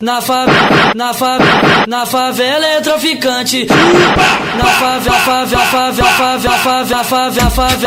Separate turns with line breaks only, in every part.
Na favela é traficante. Na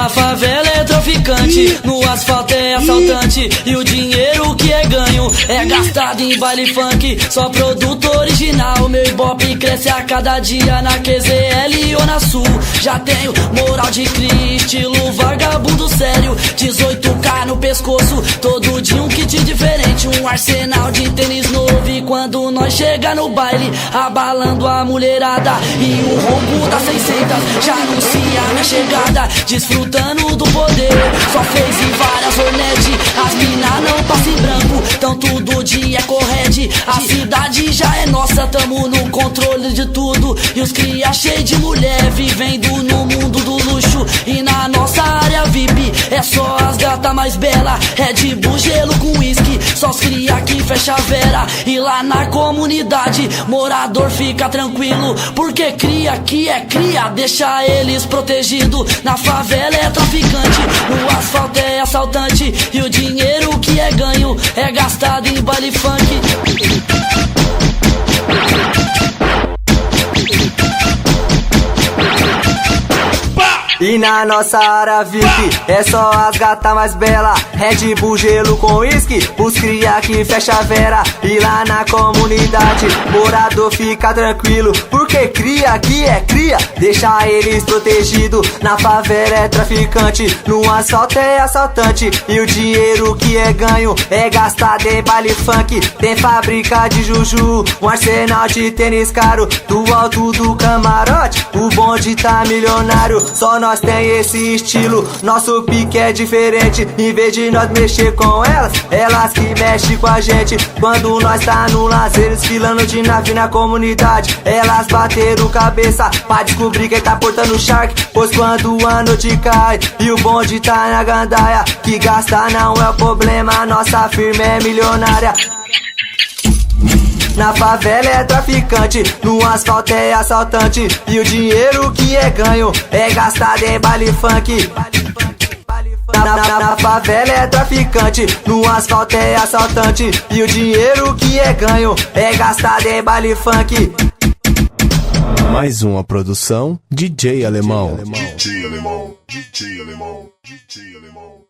favela é traficante. No asfalto é assaltante. E o dinheiro que é ganho é gastado em baile funk. Só produto original. Meu ibope cresce a cada dia na QZL ou na Sul. Já tenho moral de cria, estilo vagabundo sério. 18K no pescoço, todo dia um kit diferente. Um arsenal de tênis novo. E quando nós chega no baile, abalando a mulherada, e o ronco das 600 já anuncia minha chegada. Desfrutando do poder, só fez em várias hornet. As mina não passam em branco, então tudo dia é correde. A cidade já é nossa, tamo no controle de tudo. E os cria cheio de mulher, vivendo no mundo do luxo. E na nossa área VIP, é só as gata mais bela. Red Bull, gelo com whisky, só os cria que fecha a vera. E lá na comunidade, morador fica tranquilo, porque cria que é cria, deixa eles protegidos. Na favela é traficante, no asfalto é assaltante. E o dinheiro que é ganho é gastado em baile funk.
E na nossa área VIP, é só as gata mais bela. Red Bull, gelo com whisky, os cria que fecha a vera. E lá na comunidade, morador fica tranquilo, porque cria que é cria, deixa eles protegidos. Na favela é traficante, no asfalto é assaltante. E o dinheiro que é ganho é gastado em baile funk. Tem fábrica de juju, um arsenal de tênis caro. Do alto do camarote, o bonde tá milionário. Só nós tem esse estilo, nosso pique é diferente. Em vez de nós mexer com elas, elas que mexem com a gente. Quando nós tá no lazer, esfilando de nave na comunidade, elas bateram cabeça pra descobrir quem tá portando o shark. Pois quando a noite cai e o bonde tá na gandaia, que gasta não é o problema, nossa firma é milionária. Na favela é traficante, no asfalto é assaltante. E o dinheiro que é ganho é gastado em baile funk. Na favela é traficante, no asfalto é assaltante. E o dinheiro que é ganho é gastado em baile funk.
Mais uma produção DJ Alemão.
DJ Alemão, DJ Alemão, DJ Alemão.